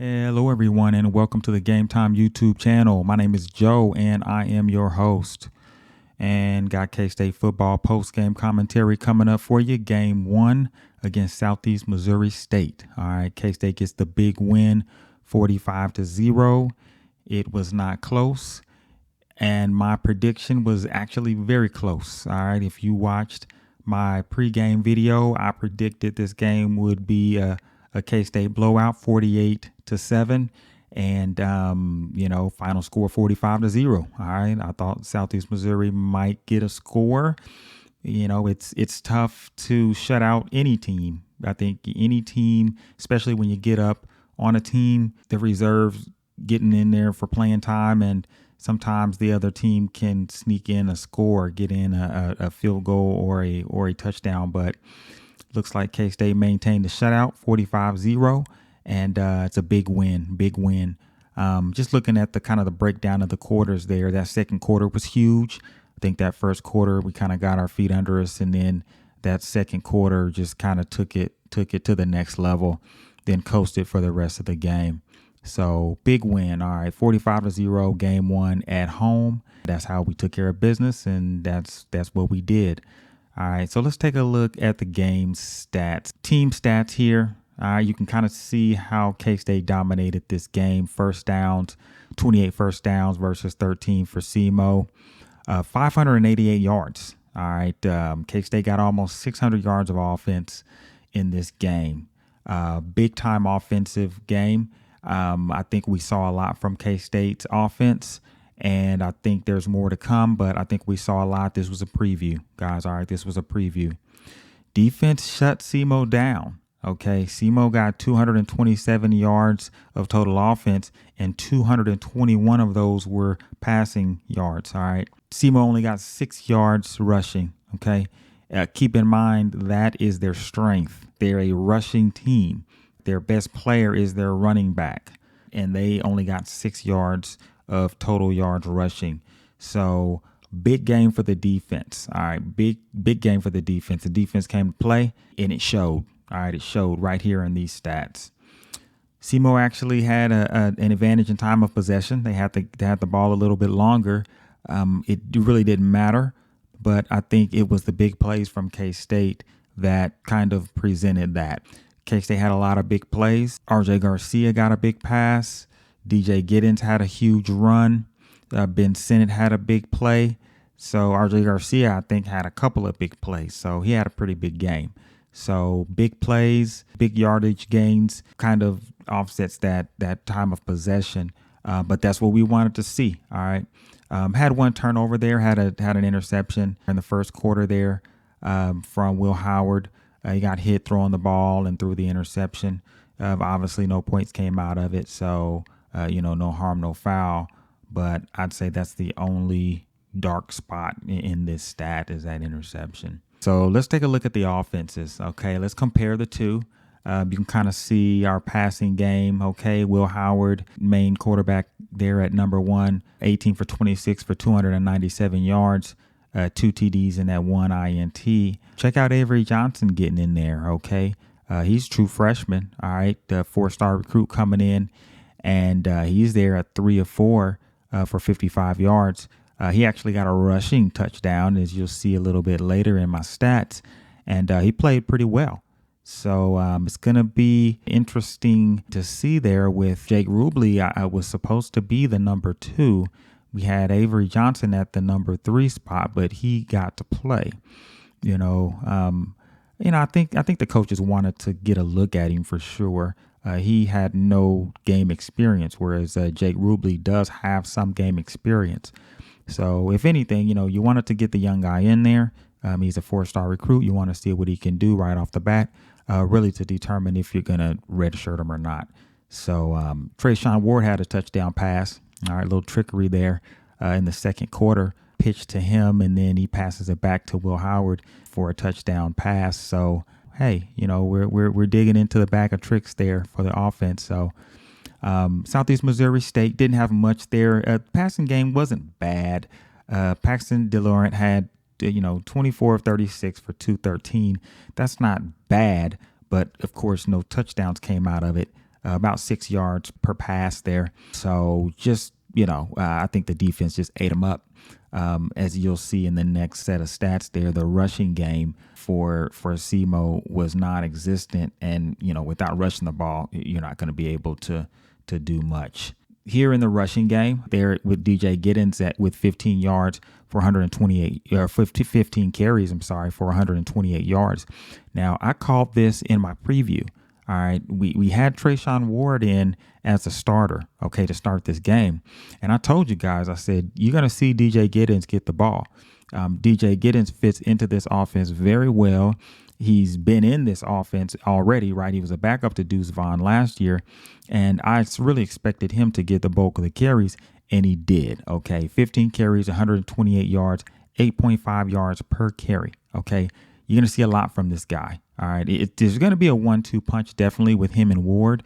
Hello, everyone, and welcome to the Game Time YouTube channel. My name is Joe, and I am your host. And got K-State football post-game commentary coming up for you. Game 1 against Southeast Missouri State. All right, K-State gets the big win, 45-0. It was not close, and my prediction was actually very close. All right, if you watched my pregame video, I predicted this game would be a K-State blowout, 48-7, and final score 45-0. All right, I thought Southeast Missouri might get a score. You know, it's tough to shut out any team. I think any team, especially when you get up on a team, the reserves getting in there for playing time, and sometimes the other team can sneak in a score, get in a field goal or a touchdown, but looks like K-State maintained the shutout, 45-0, and it's a big win. Just looking at the breakdown of the quarters there, that second quarter was huge. I think that first quarter we kind of got our feet under us, and then that second quarter just kind of took it to the next level, then coasted for the rest of the game. So big win. All right, 45-0, game 1 at home. That's how we took care of business, and that's what we did. All right, so let's take a look at the game stats. Team stats here. All right, you can kind of see how K-State dominated this game. First downs, 28 first downs versus 13 for Semo. 588 yards. All right, K-State got almost 600 yards of offense in this game. Big time offensive game. I think we saw a lot from K-State's offense, and I think there's more to come, but I think we saw a lot. This was a preview, guys. All right, this was a preview. Defense shut Semo down. Okay, Semo got 227 yards of total offense, and 221 of those were passing yards. All right, Semo only got 6 yards rushing. Okay, keep in mind that is their strength. They're a rushing team. Their best player is their running back, and they only got 6 yards of total yards rushing. So big game for the defense. All right, big game for the defense. The defense came to play, and it showed. All right, it showed right here in these stats. Semo actually had an advantage in time of possession. They had the ball a little bit longer. It really didn't matter, but I think it was the big plays from K-State that kind of presented that. K-State had a lot of big plays. RJ Garcia got a big pass. DJ Giddens had a huge run. Ben Sinnott had a big play. So RJ Garcia, I think, had a couple of big plays. So he had a pretty big game. So big plays, big yardage gains kind of offsets that time of possession. But that's what we wanted to see. All right. Had one turnover there, had an interception in the first quarter there from Will Howard. He got hit throwing the ball and threw the interception. Obviously, no points came out of it. So, no harm, no foul. But I'd say that's the only dark spot in this stat is that interception. So let's take a look at the offenses. Okay, let's compare the two. You can kind of see our passing game. Okay, Will Howard, main quarterback there at number 1, 18 for 26 for 297 yards. 2 TDs and that 1 INT. Check out Avery Johnson getting in there, okay? He's a true freshman, all right? The 4-star recruit coming in, and he's there at 3 of 4 for 55 yards. He actually got a rushing touchdown, as you'll see a little bit later in my stats, and he played pretty well. So it's going to be interesting to see there with Jake Rubley. I was supposed to be the number 2. We had Avery Johnson at the number 3 spot, but he got to play. I think the coaches wanted to get a look at him for sure. He had no game experience, whereas Jake Rubley does have some game experience. So if anything, you wanted to get the young guy in there. He's a 4-star recruit. You want to see what he can do right off the bat, really to determine if you're going to redshirt him or not. So Trayshawn Ward had a touchdown pass. All right, a little trickery there in the second quarter. Pitch to him, and then he passes it back to Will Howard for a touchdown pass. So, hey, we're digging into the bag of tricks there for the offense. So, Southeast Missouri State didn't have much there. Passing game wasn't bad. Paxton DeLaurent had 24 of 36 for 213. That's not bad, but of course, no touchdowns came out of it. about 6 yards per pass there. So just, I think the defense just ate them up. As you'll see in the next set of stats there, the rushing game for Semo was non-existent. And, without rushing the ball, you're not going to be able to do much. Here in the rushing game, there with DJ Giddens with 15 yards for 15 carries, for 128 yards. Now, I called this in my preview. All right, we had Treshaun Ward in as a starter, to start this game. And I told you guys, I said, you're going to see DJ Giddens get the ball. DJ Giddens fits into this offense very well. He's been in this offense already, right? He was a backup to Deuce Vaughn last year, and I really expected him to get the bulk of the carries, and he did, 15 carries, 128 yards, 8.5 yards per carry, You're going to see a lot from this guy, all right? There's going to be a 1-2 punch definitely with him and Ward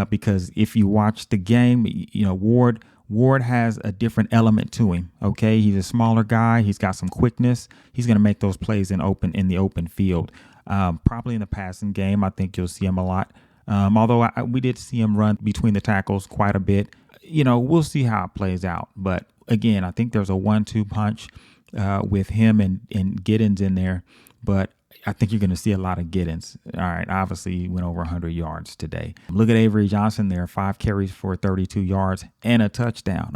because if you watch the game, Ward has a different element to him, He's a smaller guy. He's got some quickness. He's going to make those plays in the open field. Probably in the passing game, I think you'll see him a lot. Although we did see him run between the tackles quite a bit. We'll see how it plays out. But again, I think there's a 1-2 punch with him and Giddens in there. But I think you're going to see a lot of Giddens. All right. Obviously, he went over 100 yards today. Look at Avery Johnson there, 5 carries for 32 yards and a touchdown.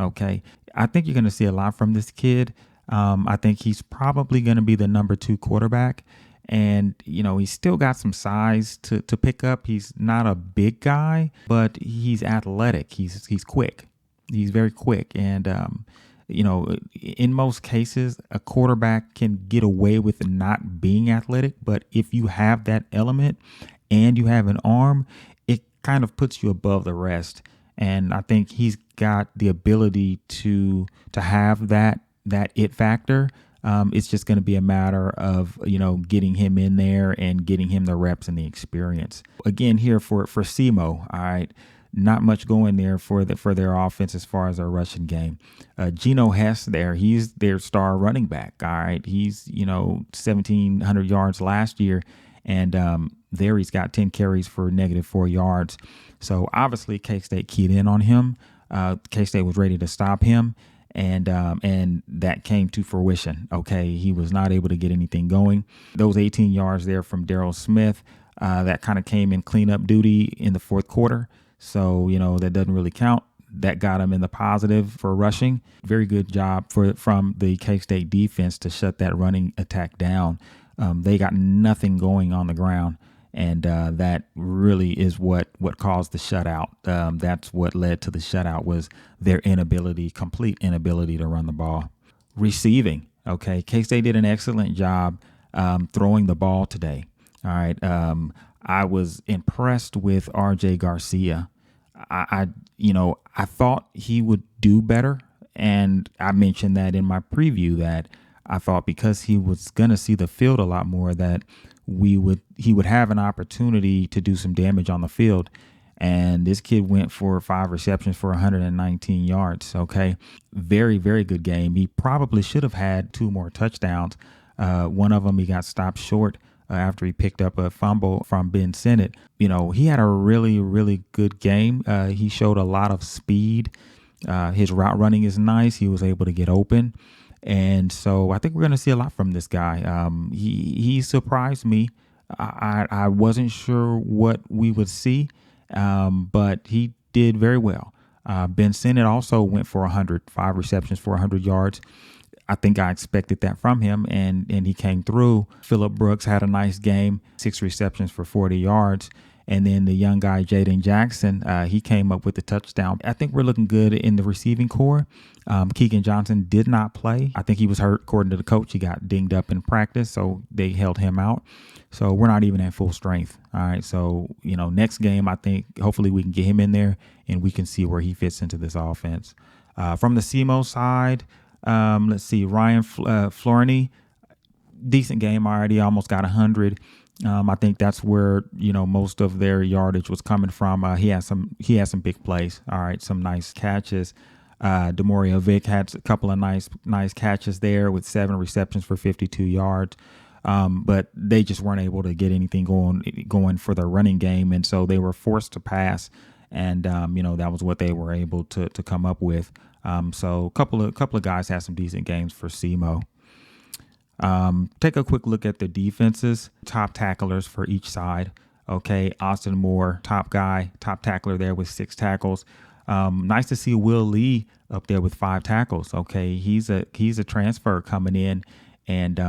I think you're going to see a lot from this kid. I think he's probably going to be the number 2 quarterback. And, he's still got some size to pick up. He's not a big guy, but he's athletic. He's quick. He's very quick. And, in most cases, a quarterback can get away with not being athletic. But if you have that element and you have an arm, it kind of puts you above the rest. And I think he's got the ability to have that it factor. It's just going to be a matter of, getting him in there and getting him the reps and the experience. Again, here for Semo, all right, not much going there for their offense as far as their rushing game. Geno Hess there, he's their star running back, all right. He's, 1,700 yards last year, and there he's got 10 carries for -4 yards. So obviously K-State keyed in on him. K-State was ready to stop him. And that came to fruition. He was not able to get anything going. Those 18 yards there from Darryl Smith, that kind of came in cleanup duty in the fourth quarter. So, that doesn't really count. That got him in the positive for rushing. Very good job from the K-State defense to shut that running attack down. They got nothing going on the ground. And that really is what caused the shutout. That's what led to the shutout was their complete inability to run the ball. Receiving, K-State did an excellent job throwing the ball today. All right. I was impressed with RJ Garcia. I thought he would do better. And I mentioned that in my preview that I thought because he was going to see the field a lot more that he would have an opportunity to do some damage on the field. And this kid went for 5 receptions for 119 yards. Very, very good game. He probably should have had 2 more touchdowns. One of them he got stopped short after he picked up a fumble from Ben Sinnott. He had a really, really good game. He showed a lot of speed. His route running is nice. He was able to get open. And so I think we're going to see a lot from this guy. He surprised me. I wasn't sure what we would see, but he did very well. Ben Sinnott also went for 5 receptions for 100 yards. I think I expected that from him, and he came through. Phillip Brooks had a nice game, 6 receptions for 40 yards. And then the young guy, Jaden Jackson, he came up with the touchdown. I think we're looking good in the receiving core. Keegan Johnson did not play. I think he was hurt, according to the coach. He got dinged up in practice, so they held him out. So we're not even at full strength. All right, so, next game, I think hopefully we can get him in there and we can see where he fits into this offense. From the Semo side, let's see, Ryan Florney, decent game already, almost got 100. I think that's where, most of their yardage was coming from. He had some big plays. All right. Some nice catches. Demoria Vick had a couple of nice catches there with 7 receptions for 52 yards. But they just weren't able to get anything going for their running game. And so they were forced to pass. And that was what they were able to come up with. So a couple of guys had some decent games for Semo. Take a quick look at the defenses, top tacklers for each side. Okay, Austin Moore, top guy, top tackler there with 6 tackles. Nice to see Will Lee up there with 5 tackles. Okay, he's a transfer coming in, and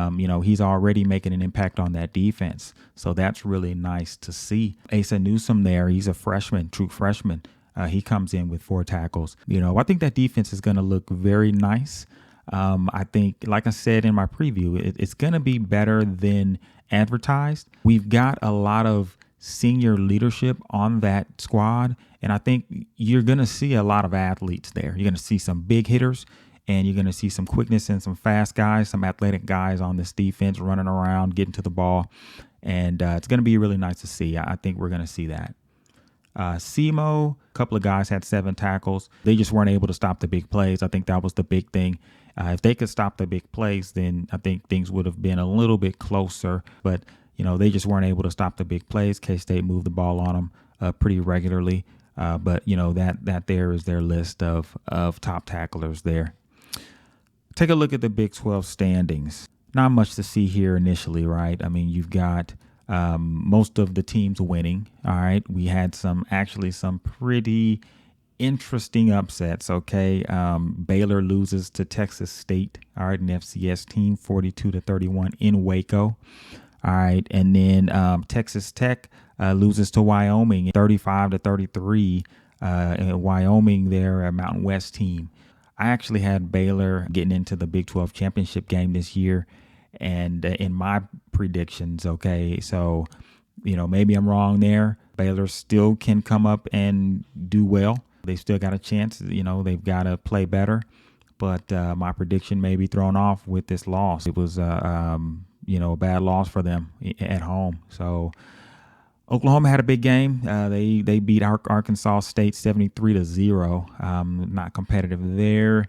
he's already making an impact on that defense. So that's really nice to see. Asa Newsome there, he's a freshman, true freshman. He comes in with 4 tackles. I think that defense is going to look very nice. I think, like I said in my preview, it's going to be better than advertised. We've got a lot of senior leadership on that squad, and I think you're going to see a lot of athletes there. You're going to see some big hitters, and you're going to see some quickness and some fast guys, some athletic guys on this defense running around, getting to the ball, and it's going to be really nice to see. I think we're going to see that. Semo, a couple of guys had 7 tackles. They just weren't able to stop the big plays. I think that was the big thing. If they could stop the big plays, then I think things would have been a little bit closer. But, they just weren't able to stop the big plays. K-State moved the ball on them pretty regularly. But that there is their list of top tacklers there. Take a look at the Big 12 standings. Not much to see here initially, right? I mean, you've got most of the teams winning. All right. We had some pretty interesting upsets. Okay. Baylor loses to Texas State. All right. An FCS team 42-31 in Waco. All right. And then Texas Tech loses to Wyoming 35-33 in Wyoming. They're a Mountain West team. I actually had Baylor getting into the Big 12 championship game this year. And in my predictions, okay, so, maybe I'm wrong there. Baylor still can come up and do well. They still got a chance. They've got to play better. But my prediction may be thrown off with this loss. It was, a bad loss for them at home. So Oklahoma had a big game. They beat Arkansas State 73-0. Not competitive there.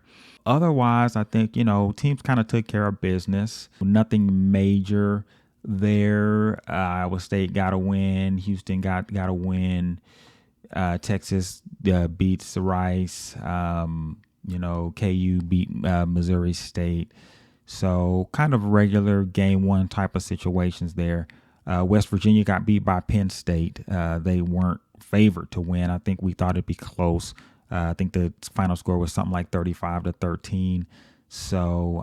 Otherwise, I think, teams kind of took care of business. Nothing major there. Iowa State got a win. Houston got a win. Texas beats Rice. KU beat Missouri State. So kind of regular game 1 type of situations there. West Virginia got beat by Penn State. They weren't favored to win. I think we thought it'd be close. I think the final score was something like 35-13. So,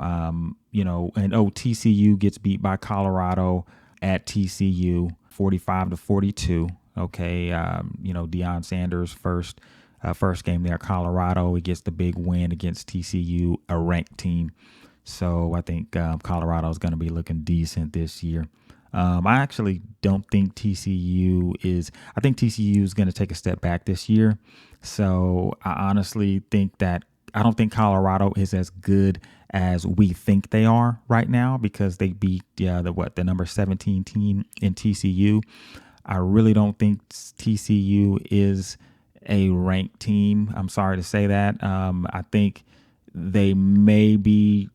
TCU gets beat by Colorado at TCU 45-42. Okay. Deion Sanders first game there, Colorado. He gets the big win against TCU, a ranked team. So I think Colorado is going to be looking decent this year. I actually don't think TCU is. I think TCU is going to take a step back this year. So I honestly think that I don't think Colorado is as good as we think they are right now because they beat the number 17 team in TCU. I really don't think TCU is a ranked team. I'm sorry to say that. I think they may be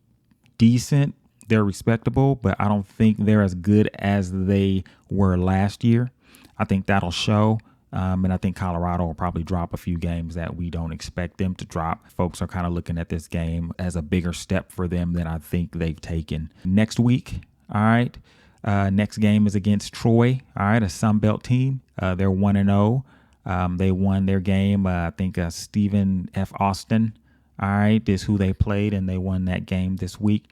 decent. They're respectable, but I don't think they're as good as they were last year. I think that'll show. And I think Colorado will probably drop a few games that we don't expect them to drop. Folks are kind of looking at this game as a bigger step for them than I think they've taken. Next week, all right, next game is against Troy, all right, a Sun Belt team. They're 1-0. They won their game. I think Stephen F. Austin, all right, is who they played, and they won that game this week.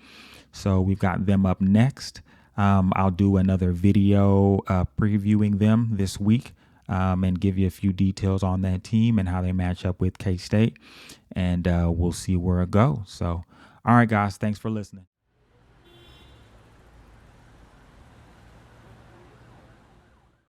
So we've got them up next. I'll do another video previewing them this week. And give you a few details on that team and how they match up with K-State. And we'll see where it goes. So, all right, guys, thanks for listening.